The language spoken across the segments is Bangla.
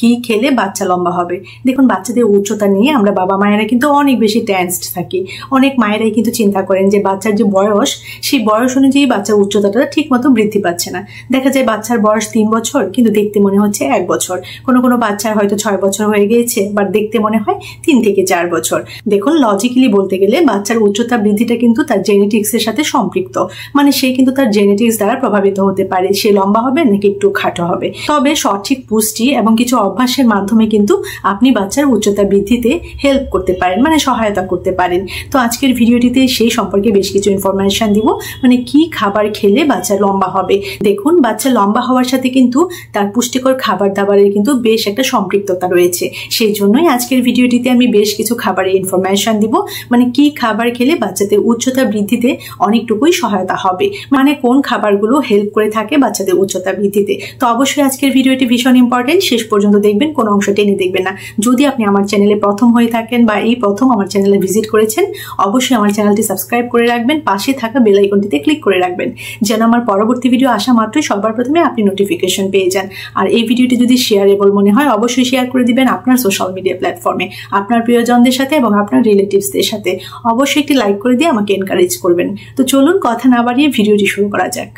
কি খেলে বাচ্চা লম্বা হবে। দেখুন, বাচ্চাদের উচ্চতা নিয়ে আমরা বাবা মায়েরা কিন্তু অনেক বেশি টেনসড থাকি। অনেক মায়েরাই কিন্তু চিন্তা করেন যে বাচ্চার যে বয়স, সেই বয়স অনুযায়ী বাচ্চার উচ্চতাটা ঠিক মতো বৃদ্ধি পাচ্ছে না। দেখা যায় বাচ্চার বয়স 3 বছর, কিন্তু দেখতে মনে হচ্ছে 1 বছর। কোনো বাচ্চার হয়তো 6 বছর হয়ে গিয়েছে, বাট দেখতে মনে হয় 3 থেকে 4 বছর। দেখুন, লজিক্যালি বলতে গেলে বাচ্চার উচ্চতা বৃদ্ধিটা কিন্তু তার জেনেটিক্সের সাথে সম্পৃক্ত। মানে সে কিন্তু তার জেনেটিক্স দ্বারা প্রভাবিত হতে পারে সে লম্বা হবে নাকি একটু খাটো হবে। তবে সঠিক পুষ্টি এবং কিছু অভ্যাসের মাধ্যমে কিন্তু আপনি বাচ্চার উচ্চতা বৃদ্ধিতে হেল্প করতে পারেন, মানে সহায়তা করতে পারেন। তো আজকের ভিডিওটিতে সেই সম্পর্কে বেশ কিছু ইনফরমেশন দিব, মানে কি খাবার খেলে বাচ্চা লম্বা হবে। দেখুন, বাচ্চা লম্বা হওয়ার সাথে কিন্তু তার পুষ্টিকর খাবার দাবারের কিন্তু বেশ একটা সম্পৃক্ততা রয়েছে। সেই জন্যই আজকের ভিডিওটিতে আমি বেশ কিছু খাবারের ইনফরমেশন দিব, মানে কি খাবার খেলে বাচ্চাদের উচ্চতা বৃদ্ধিতে অনেকটুকুই সহায়তা হবে, মানে কোন খাবারগুলো হেল্প করে থাকে বাচ্চাদের উচ্চতা বৃদ্ধিতে। তো অবশ্যই আজকের ভিডিওটি ভীষণ ইম্পর্টেন্ট, শেষ পর্যন্ত দেখবেন, কোনো অংশ টেনে দেখবেন না। যদি আপনি আমার চ্যানেলে প্রথম হয়ে থাকেন বা এই প্রথম আমার চ্যানেলে ভিজিট করেছেন, অবশ্যই আমার চ্যানেলটি সাবস্ক্রাইব করে রাখবেন, পাশে থাকা বেল আইকনটিতে ক্লিক করে রাখবেন, যেন আমার পরবর্তী ভিডিও আসা মাত্রই সবার প্রথমে আপনি নোটিফিকেশন পেয়ে যান। আর এই ভিডিওটি যদি শেয়ারেবল মনে হয়, অবশ্যই শেয়ার করে দিবেন আপনার সোশ্যাল মিডিয়া প্ল্যাটফর্মে, আপনার প্রিয়জনদের সাথে এবং আপনার রিলেটিভসদের সাথে। অবশ্যই একটি লাইক করে দিয়ে আমাকে এনকারেজ করবেন। তো চলুন কথা না বাড়িয়ে ভিডিওটি শুরু করা যাক।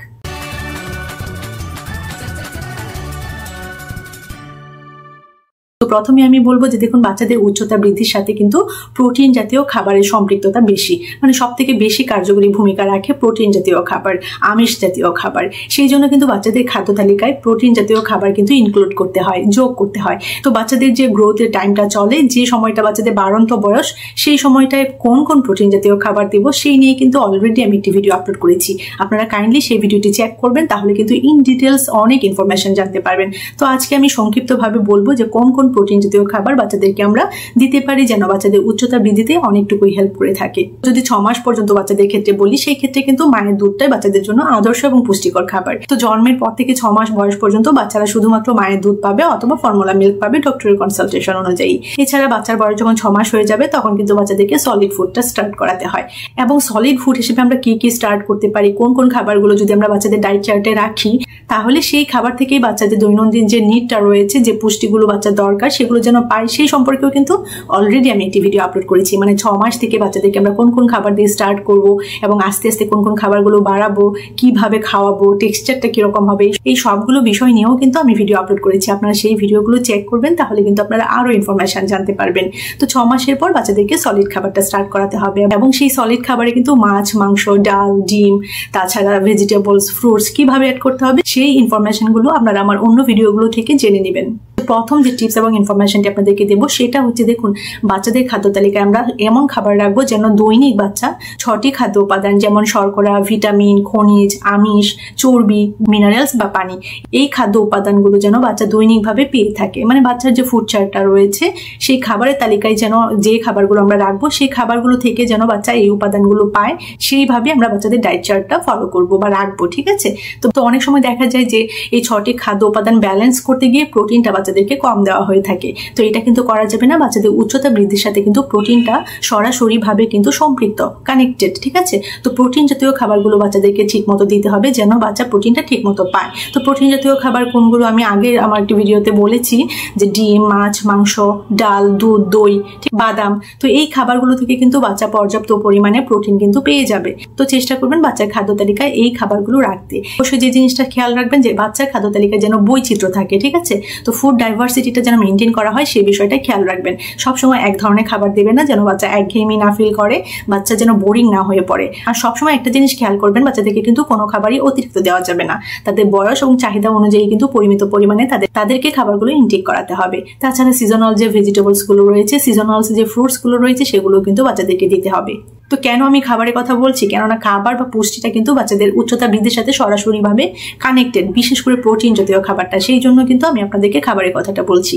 তো প্রথমে আমি বলবো যে দেখুন, বাচ্চাদের উচ্চতা বৃদ্ধির সাথে কিন্তু প্রোটিন জাতীয় খাবারের সম্পৃক্ততা বেশি, মানে সব থেকে বেশি কার্যকরী ভূমিকা রাখে প্রোটিন জাতীয় খাবার, আমিষ জাতীয় খাবার। সেই জন্য কিন্তু বাচ্চাদের খাদ্য তালিকায় প্রোটিন জাতীয় খাবার কিন্তু ইনক্লুড করতে হয়, যোগ করতে হয়। তো বাচ্চাদের যে গ্রোথের টাইমটা চলে, যে সময়টা বাচ্চাদের বাড়ন্ত বয়স, সেই সময়টায় কোন কোন প্রোটিন জাতীয় খাবার দেবো সেই নিয়ে কিন্তু অলরেডি আমি একটি ভিডিও আপলোড করেছি। আপনারা কাইন্ডলি সেই ভিডিওটি চেক করবেন, তাহলে কিন্তু ইন ডিটেলস অনেক ইনফরমেশন জানতে পারবেন। তো আজকে আমি সংক্ষিপ্তভাবে বলবো যে কোন কোন প্রোটিন জাতীয় খাবার বাচ্চাদেরকে আমরা দিতে পারি যেন বাচ্চাদের উচ্চতা বৃদ্ধিতে অনেকটুকুই হেল্প করে থাকে। যদি 6 মাস পর্যন্ত বাচ্চাদের ক্ষেত্রে বলি, সেই ক্ষেত্রে কিন্তু মায়ের দুধটাই বাচ্চাদের জন্য আদর্শ এবং পুষ্টিকর খাবার। তো জন্মের পর থেকে 6 মাস বয়স পর্যন্ত বাচ্চারা শুধুমাত্র মায়ের দুধ পাবে অথবা ফর্মুলা মিল্ক পাবে ডক্টরের কনসালটেশন অনুযায়ী। এছাড়া বাচ্চার বয়স যখন 6 মাস হয়ে যাবে, তখন কিন্তু বাচ্চাদেরকে সলিড ফুডটা স্টার্ট করাতে হয়। এবং সলিড ফুড হিসেবে আমরা কি কি স্টার্ট করতে পারি, কোন কোন খাবারগুলো যদি আমরা বাচ্চাদের ডায়েট চার্টে রাখি, তাহলে সেই খাবার থেকেই বাচ্চাদের দৈনন্দিন যে নিডটা রয়েছে, যে পুষ্টিগুলো বাচ্চার দরকার, সেগুলো যেন পায়, সেই সম্পর্কেও কিন্তু অলরেডি আমি একটি ভিডিও আপলোড করেছি। মানে 6 মাস থেকে বাচ্চাদেরকে আমরা কোন কোন খাবার দিয়ে স্টার্ট করব এবং আস্তে আস্তে কোন কোন খাবারগুলো বাড়াবো, কিভাবে খাওয়াবো, টেক্সচারটা কিরকম হবে, এই সবগুলো বিষয় নিয়েও কিন্তু আমি ভিডিও আপলোড করেছি। আপনারা সেই ভিডিওগুলো চেক করবেন, তাহলে কিন্তু আপনারা আরো ইনফরমেশন জানতে পারবেন। তো 6 মাসের পর বাচ্চাদেরকে সলিড খাবারটা স্টার্ট করাতে হবে, এবং সেই সলিড খাবারে কিন্তু মাছ, মাংস, ডাল, ডিম, তাছাড়া ভেজিটেবলস, ফ্রুটস কিভাবে অ্যাড করতে হবে, সেই ইনফরমেশনগুলো আপনারা আমার অন্য ভিডিওগুলো থেকে জেনে নেবেন। প্রথম যে টিপস এবং ইনফরমেশনটি আপনাদেরকে দেবো সেটা হচ্ছে, দেখুন, বাচ্চাদের খাদ্য তালিকায় আমরা এমন খাবার রাখবো যেন দৈনিক বাচ্চা 6টি খাদ্য উপাদান, যেমন শর্করা, ভিটামিন, খনিজ, আমিষ, চর্বি, মিনারেলস বা পানি, এই খাদ্য উপাদানগুলো যেন বাচ্চা দৈনিকভাবে পেয়ে থাকে। মানে বাচ্চার যে ফুড চার্টটা রয়েছে, সেই খাবারের তালিকায় যেন যে খাবারগুলো আমরা রাখবো, সেই খাবারগুলো থেকে যেন বাচ্চা এই উপাদানগুলো পায়, সেইভাবে আমরা বাচ্চাদের ডায়েট চার্টটা ফলো করবো বা রাখবো। ঠিক আছে? তো অনেক সময় দেখা যায় যে এই 6টি খাদ্য উপাদান ব্যালেন্স করতে গিয়ে প্রোটিনটা বাচ্চাদেরকে কম দেওয়া হয়ে থাকে। তো এটা কিন্তু করা যাবে না। বাচ্চাদের উচ্চতা বৃদ্ধির সাথে কিন্তু প্রোটিনটা সরাসরি ভাবে কিন্তু সম্পৃক্ত, কানেক্টেড। ঠিক আছে? তো প্রোটিন জাতীয় খাবারগুলো বাচ্চাদেরকে ঠিক মতো দিতে হবে যেন বাচ্চা প্রোটিনটা ঠিক মতো পায়। তো প্রোটিন জাতীয় খাবার কোনগুলো আমি আগে আমার একটি ভিডিওতে বলেছি, যে ডিম, মাছ, মাংস, ডাল, দুধ, দই, বাদাম। তো এই খাবারগুলো থেকে কিন্তু বাচ্চা পর্যাপ্ত পরিমাণে প্রোটিন কিন্তু পেয়ে যাবে। তো চেষ্টা করবেন বাচ্চার খাদ্য তালিকায় এই খাবারগুলো রাখতে। অবশ্যই যে জিনিসটা খেয়াল রাখবেন যে বাচ্চার খাদ্য তালিকায় যেন বৈচিত্র্য থাকে। ঠিক আছে? তো ফুড ডাইভার্সিটিটা যেন মেনটেন করা হয়, সেই বিষয়টা খেয়াল রাখবেন। সবসময় এক ধরনের খাবার দেবেন না, যেন বাচ্চা একঘেয়েমি না ফিল করে, বাচ্চা যেন বোরিং না হয়ে পড়ে। আর সবসময় একটা জিনিস খেয়াল করবেন, বাচ্চাদেরকে কিন্তু কোনো খাবারই অতিরিক্ত দেওয়া যাবে না। তাদের বয়স এবং চাহিদা অনুযায়ী কিন্তু পরিমিত পরিমাণে তাদেরকে খাবারগুলো ইনটেক করাতে হবে। তাছাড়া সিজনাল যে ভেজিটেবলস গুলো রয়েছে, সিজনাল যে ফ্রুটস গুলো রয়েছে, সেগুলো কিন্তু বাচ্চাদেরকে দিতে হবে। তো কেন আমি খাবারের কথা বলছি, কেননা খাবার বা পুষ্টিটা কিন্তু বাচ্চাদের উচ্চতা বৃদ্ধির সাথে সরাসরি ভাবে কানেক্টেড, বিশেষ করে প্রোটিন জাতীয় খাবারটা। সেই জন্য কিন্তু আমি আপনাদেরকে খাবারের কথাটা বলছি।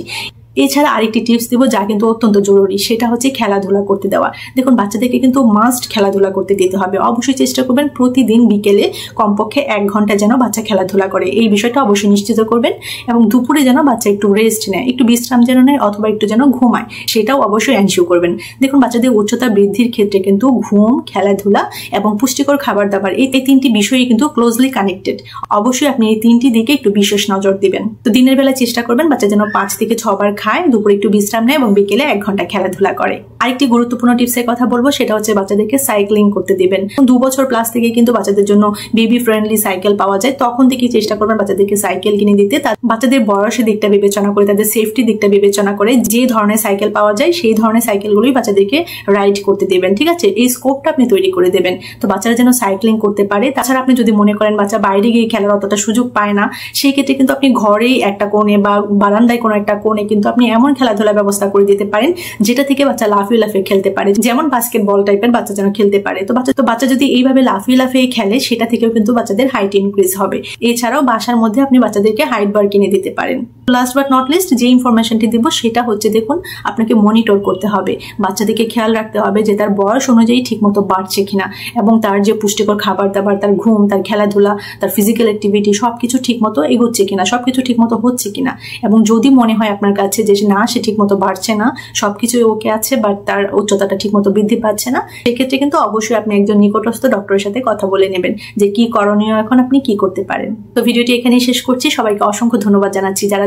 এছাড়া আরেকটি টিপস দিব যা কিন্তু অত্যন্ত জরুরি, সেটা হচ্ছে খেলাধুলা করতে দেওয়া। দেখুন বাচ্চাদেরকে কিন্তু মাস্ট খেলাধুলা করতে দিতে হবে। অবশ্যই চেষ্টা করবেন প্রতিদিন বিকেলে কমপক্ষে 1 ঘন্টা যেন বাচ্চা খেলাধুলা করে, এই বিষয়টা অবশ্যই নিশ্চিত করবেন। এবং দুপুরে যেন বাচ্চা একটু রেস্ট নেয়, একটু বিশ্রাম যেন নেয় অথবা একটু যেন ঘুমায়, সেটাও অবশ্যই এনশিওর করবেন। দেখুন বাচ্চাদের উচ্চতা বৃদ্ধির ক্ষেত্রে কিন্তু ঘুম, খেলাধুলা এবং পুষ্টিকর খাবার দাবার এই 3টি বিষয়ই কিন্তু ক্লোজলি কানেক্টেড। অবশ্যই আপনি এই 3টি দিকে একটু বিশেষ নজর দিবেন। তো দিনের বেলা চেষ্টা করবেন বাচ্চা যেন 5 থেকে 6 বার খায়, দুপুরে একটু বিশ্রাম নেয় এবং বিকেলে 1 ঘন্টা খেলাধুলা করে। আরেকটি গুরুত্বপূর্ণ টিপসের কথা বলবো, সেটা হচ্ছে বাচ্চাদেরকে সাইক্লিং করতে দিবেন। 2 বছর প্লাস থেকে কিন্তু বাচ্চাদের জন্য বেবি ফ্রেন্ডলি সাইকেল পাওয়া যায়, তখন থেকে চেষ্টা করবেন বাচ্চাদেরকে সাইকেল কিনে দিতে। বাচ্চাদের বয়সের দিকটা বিবেচনা করে, তাদের সেফটি দিকটা বিবেচনা করে যে ধরনের সাইকেল পাওয়া যায় সেই ধরনের সাইকেলগুলোই বাচ্চাদেরকে রাইড করতে দেবেন। ঠিক আছে, এই স্কোপটা আপনি তৈরি করে দেবেন, তো বাচ্চারা যেন সাইক্লিং করতে পারে। তাছাড়া আপনি যদি মনে করেন বাচ্চা বাইরে গিয়ে খেলার অতটা সুযোগ পায় না, সেই ক্ষেত্রে কিন্তু আপনি ঘরেই একটা কোণে বা বারান্দায় কোনো একটা কোণে কিন্তু আপনি এমন খেলাধুলার ব্যবস্থা করে দিতে পারেন যেটা থেকে বাচ্চা লাফিয়ে লাফিয়ে খেলতে পারে, যেমন বাস্কেটবল টাইপের বাচ্চা যেন খেলতে পারে। তো বাচ্চা যদি এইভাবে লাফিয়ে লাফিয়ে খেলে, সেটা থেকেও কিন্তু বাচ্চাদের হাইট ইনক্রিজ হবে। এছাড়াও বাসার মধ্যে আপনি বাচ্চাদেরকে হাইট বার কিনে দিতে পারেন। লাস্ট বাট নট লিস্ট যে ইনফরমেশনটি দিব সেটা হচ্ছে, দেখুন আপনাকে মনিটর করতে হবে, বাচ্চাদেরকে খেয়াল রাখতে হবে যে তার বয়স অনুযায়ী ঠিকমতো বাড়ছে কিনা এবং তার যে পুষ্টিকর খাবার দাবার, তার ঘুম, তার খেলাধুলা, তার ফিজিক্যাল অ্যাক্টিভিটি সবকিছু ঠিকমতো এগোচ্ছে কিনা, সবকিছু ঠিকমতো হচ্ছে কিনা। এবং যদি মনে হয় আপনার কাছে যে না সে ঠিকমতো বাড়ছে না, সবকিছুই ওকে আছে বাট তার উচ্চতাটা ঠিকমতো বৃদ্ধি পাচ্ছে না, সেক্ষেত্রে কিন্তু অবশ্যই আপনি একজন নিকটস্থ ডক্টরের সাথে কথা বলে নেবেন যে কি করণীয়, এখন আপনি কি করতে পারেন। তো ভিডিওটি এখানেই শেষ করছি। সবাইকে অসংখ্য ধন্যবাদ জানাচ্ছি যারা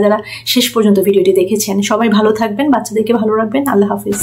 শেষ পর্যন্ত ভিডিওটি দেখেছেন। সবাই ভালো থাকবেন, বাচ্চাদেরকে ভালো রাখবেন। আল্লাহ হাফিজ।